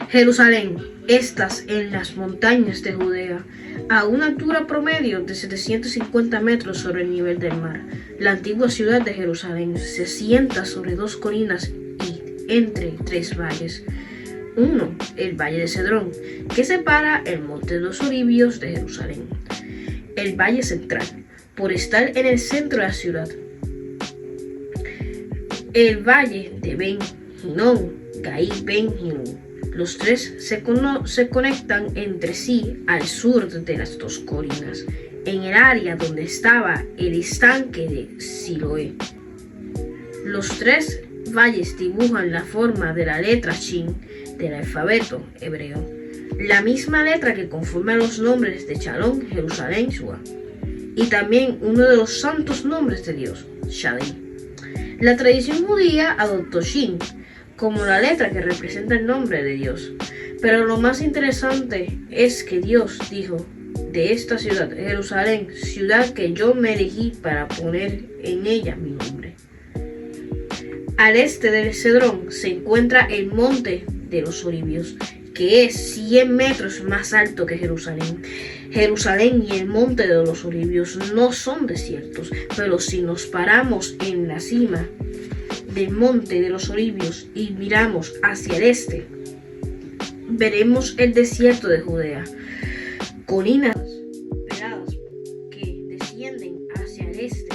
Jerusalén, estás en las montañas de Judea, a una altura promedio de 750 metros sobre el nivel del mar. La antigua ciudad de Jerusalén se asienta sobre dos colinas y entre tres valles. Uno, el Valle de Cedrón, que separa el Monte de los Olivos de Jerusalén. El Valle Central, por estar en el centro de la ciudad. El Valle de Ben Hinnom, Gai Ben Hinnom. Los tres se conectan entre sí al sur de las dos colinas, en el área donde estaba el estanque de Siloé. Los tres valles dibujan la forma de la letra Shin del alfabeto hebreo, la misma letra que conforma los nombres de Shalom, Jerusalén, Shua, y también uno de los santos nombres de Dios, Shaddai. La tradición judía adoptó Shin como la letra que representa el nombre de Dios. Pero lo más interesante es que Dios dijo de esta ciudad, Jerusalén, ciudad que yo me elegí para poner en ella mi nombre. Al este del Cedrón se encuentra el Monte de los Olivos, que es 100 metros más alto que Jerusalén. Jerusalén y el Monte de los Olivos no son desiertos, pero si nos paramos en la cima del Monte de los Olivos y miramos hacia el este, veremos el desierto de Judea, colinas peladas que descienden hacia el este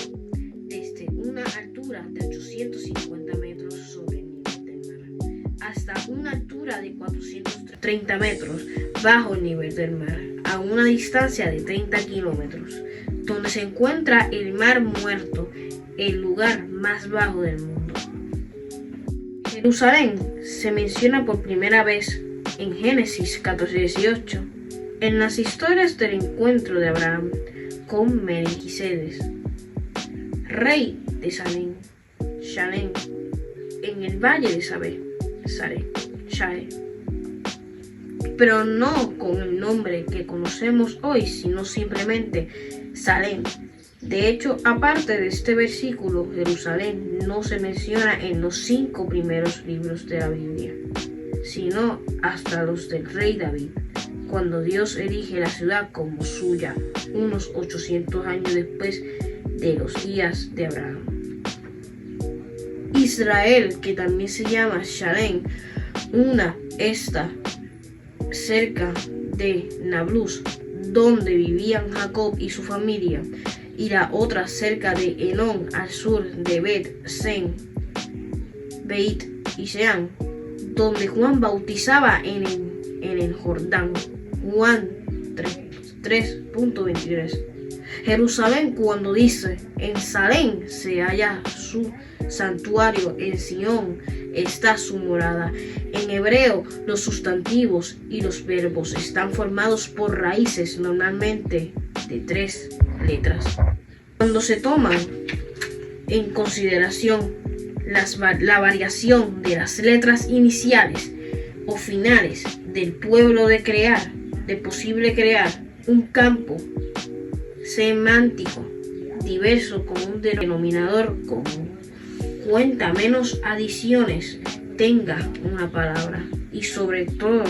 desde una altura de 850 metros sobre el nivel del mar, hasta una altura de 430 metros bajo el nivel del mar, a una distancia de 30 kilómetros, donde se encuentra el Mar Muerto, el lugar más bajo del mundo. Jerusalén se menciona por primera vez en Génesis 14:18, en las historias del encuentro de Abraham con Melquisedec, rey de Salem, en el valle de Share, pero no con el nombre que conocemos hoy, sino simplemente Salem. De hecho, aparte de este versículo, Jerusalén no se menciona en los 5 primeros libros de la Biblia, sino hasta los del rey David, cuando Dios elige la ciudad como suya, unos 800 años después de los días de Abraham. Israel, que también se llama Shalem, una está cerca de Nablus, donde vivían Jacob y su familia, y la otra cerca de Enón, al sur de Beit y Seán, donde Juan bautizaba en el Jordán. Juan 3:23. Jerusalén, cuando dice en Salem se halla su santuario, en Sión está su morada. En hebreo, los sustantivos y los verbos están formados por raíces, normalmente de 3 letras. Cuando se toman en consideración la variación de las letras iniciales o finales del pueblo de posible crear un campo semántico diverso con un denominador común, cuenta menos adiciones tenga una palabra y sobre todo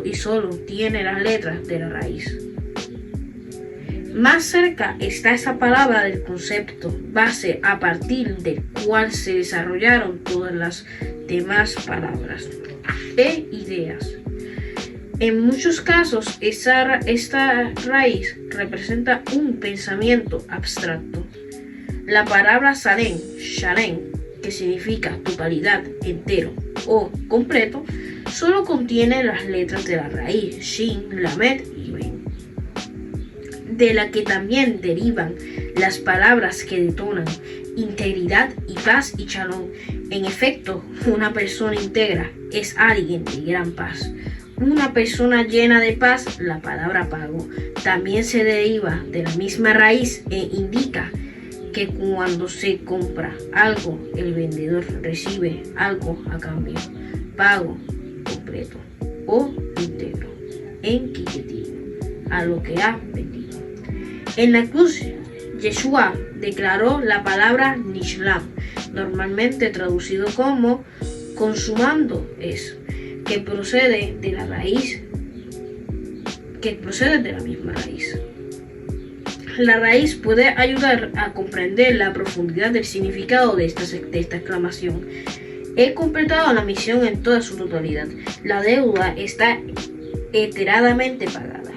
y solo tiene las letras de la raíz. Más cerca está esa palabra del concepto base a partir del cual se desarrollaron todas las demás palabras e ideas. En muchos casos, esta raíz representa un pensamiento abstracto. La palabra Salem, Shalem, que significa totalidad, entero o completo, solo contiene las letras de la raíz Shin, Lamed y Ben, de la que también derivan las palabras que detonan integridad y paz y shalom. En efecto, una persona íntegra es alguien de gran paz. Una persona llena de paz, la palabra pago, también se deriva de la misma raíz e indica que cuando se compra algo, el vendedor recibe algo a cambio. Pago completo o íntegro en Quiquetín a lo que ha vendido. En la cruz, Yeshua declaró la palabra Nishlam, normalmente traducido como consumando es. que procede de la raíz, que procede de la misma raíz. La raíz puede ayudar a comprender la profundidad del significado de esta exclamación. He completado la misión en toda su totalidad. La deuda está enteradamente pagada.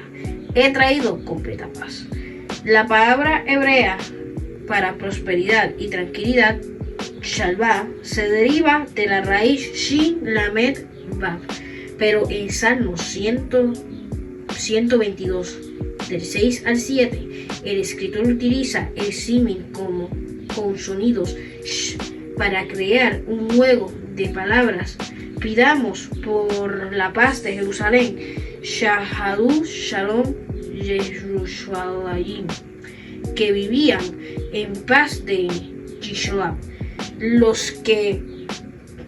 He traído completa paz. La palabra hebrea para prosperidad y tranquilidad, shalva, se deriva de la raíz shin lamed vav, pero en Salmo 122, del 6 al 7, el escritor utiliza el símil con sonidos sh para crear un juego de palabras. Pidamos por la paz de Jerusalén. Shahadu Shalom Yerushalayim, que vivían en paz de Yisroel. Los que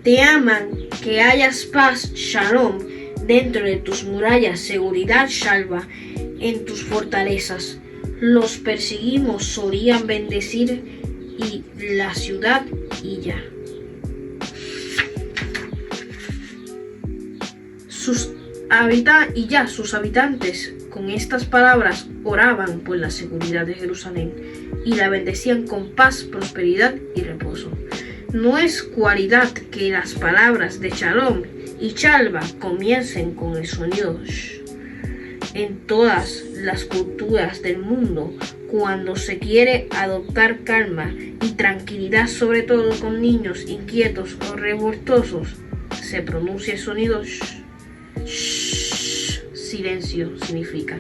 te aman, que hayas paz, Shalom, dentro de tus murallas, seguridad, Shalva, en tus fortalezas. Los perseguimos, solían bendecir y la ciudad y ya. Sus habitantes con estas palabras oraban por la seguridad de Jerusalén y la bendecían con paz, prosperidad y reposo. No es cualidad que las palabras de Shalom y Shalva comiencen con el sonido sh. En todas las culturas del mundo, cuando se quiere adoptar calma y tranquilidad, sobre todo con niños inquietos o revoltosos, se pronuncia el sonido sh. Shh, silencio significa.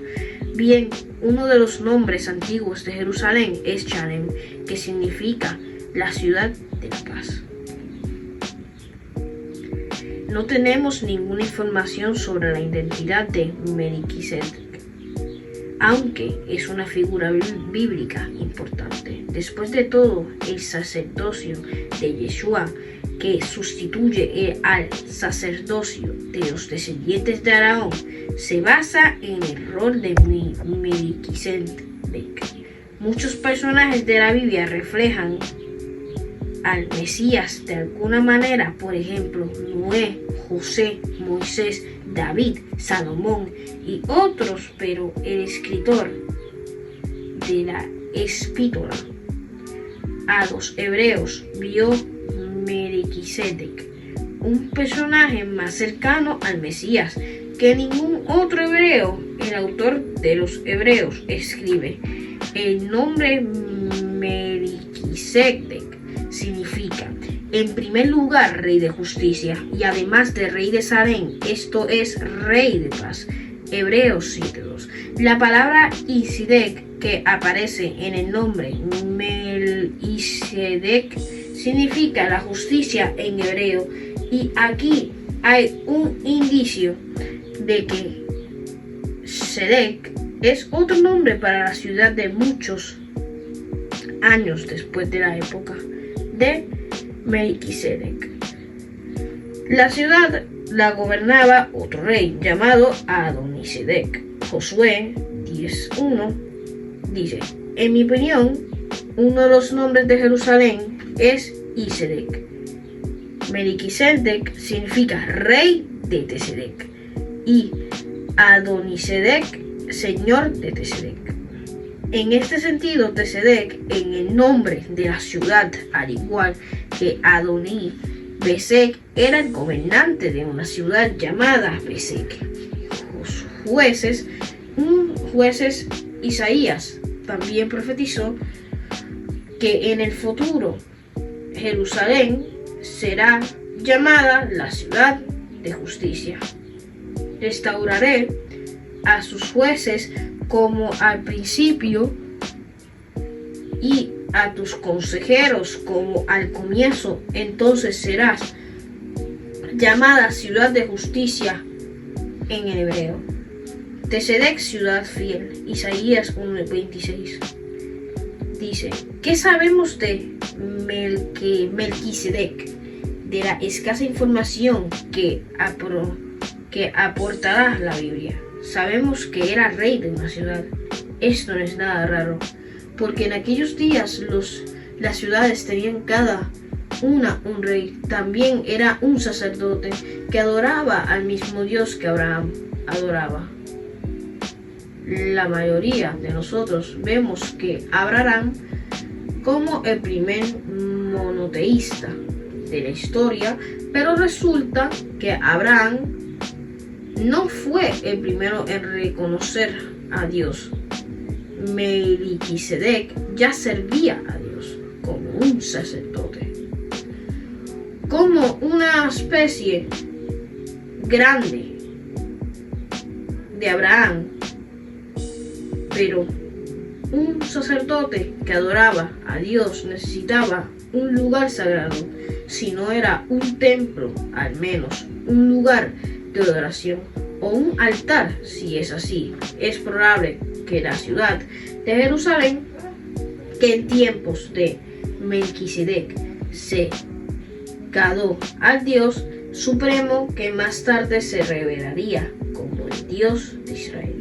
Bien, uno de los nombres antiguos de Jerusalén es Shalem, que significa la ciudad de la paz. No tenemos ninguna información sobre la identidad de Melquisedec, aunque es una figura bíblica importante. Después de todo, el sacerdocio de Yeshua, que sustituye al sacerdocio de los descendientes de Aarón, se basa en el rol de Melquisedec. Muchos personajes de la Biblia reflejan al Mesías de alguna manera, por ejemplo, Noé, José, Moisés, David, Salomón y otros, pero el escritor de la epístola a los hebreos vio Melquisedec, un personaje más cercano al Mesías que ningún otro hebreo. El autor de los Hebreos escribe: el nombre Melquisedec significa, en primer lugar, rey de justicia, y además de rey de Salem, esto es, rey de paz. Hebreos 7:2. La palabra Isidec, que aparece en el nombre Melquisedec, significa la justicia en hebreo, y aquí hay un indicio de que Sedec es otro nombre para la ciudad de muchos años después de la época de Melquisedec. La ciudad la gobernaba otro rey llamado Adonisedec. Josué 10:1 dice: en mi opinión, uno de los nombres de Jerusalén es Isedec. Melquisedec significa rey de Tesedec y Adonisedec, señor de Tesedec. En este sentido, Tesedec, en el nombre de la ciudad, al igual que Adoní Besec, era el gobernante de una ciudad llamada Besec. Jueces Isaías también profetizó que en el futuro Jerusalén será llamada la ciudad de justicia. Restauraré a sus jueces como al principio y a tus consejeros como al comienzo. Entonces serás llamada ciudad de justicia en el hebreo. Tesedec, ciudad fiel. Isaías 1:26 dice: ¿qué sabemos de Melquisedec? De la escasa información que aportará la Biblia. Sabemos que era rey de una ciudad. Esto no es nada raro, porque en aquellos días las ciudades tenían cada un rey, también era un sacerdote que adoraba al mismo Dios que Abraham adoraba. La mayoría de nosotros vemos que Abraham como el primer monoteísta de la historia, pero resulta que Abraham no fue el primero en reconocer a Dios. Melquisedec ya servía a Dios como un sacerdote, como una especie grande de Abraham, pero un sacerdote que adoraba a Dios necesitaba un lugar sagrado, si no era un templo, al menos un lugar de adoración o un altar. Si es así, es probable que la ciudad de Jerusalén, que en tiempos de Melquisedec se gadó al Dios supremo que más tarde se revelaría como el Dios de Israel.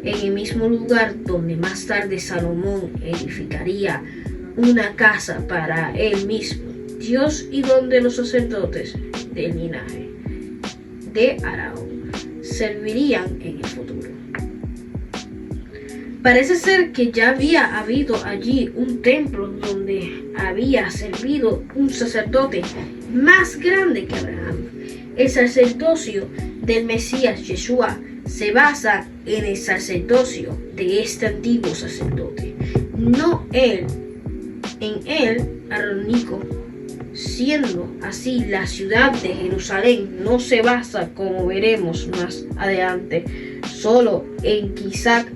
En el mismo lugar donde más tarde Salomón edificaría una casa para él mismo, Dios, y donde los sacerdotes del linaje de Aarón servirían en el futuro. Parece ser que ya había habido allí un templo donde había servido un sacerdote más grande que Abraham. El sacerdocio del Mesías Yeshua se basa en el sacerdocio de este antiguo sacerdote, no en el arónico. Siendo así, la ciudad de Jerusalén no se basa, como veremos más adelante, solo en que Isaac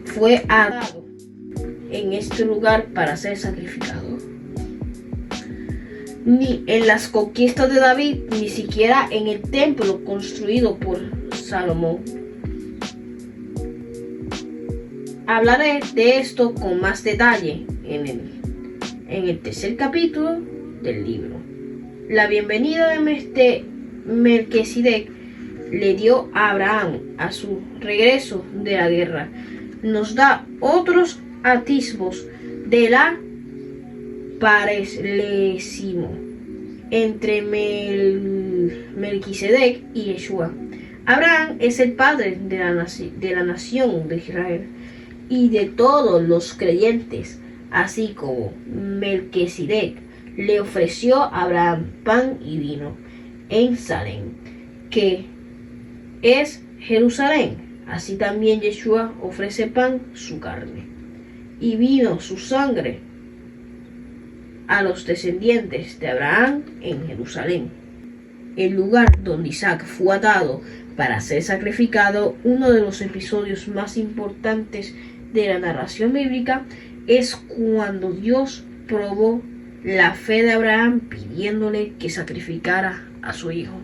fue adorado en este lugar para ser sacrificado, ni en las conquistas de David, ni siquiera en el templo construido por Salomón. Hablaré de esto con más detalle en el tercer capítulo del libro. La bienvenida de Melquisedec le dio a Abraham a su regreso de la guerra. Nos da otros atisbos de la paralelismo entre Melquisedec y Yeshua. Abraham es el padre de la nación de Israel y de todos los creyentes, así como Melquisedec le ofreció a Abraham pan y vino en Salem, que es Jerusalén. Así también Yeshua ofrece pan, su carne, y vino, su sangre, a los descendientes de Abraham en Jerusalén, el lugar donde Isaac fue atado para ser sacrificado. Uno de los episodios más importantes de la narración bíblica es cuando Dios probó la fe de Abraham pidiéndole que sacrificara a su hijo.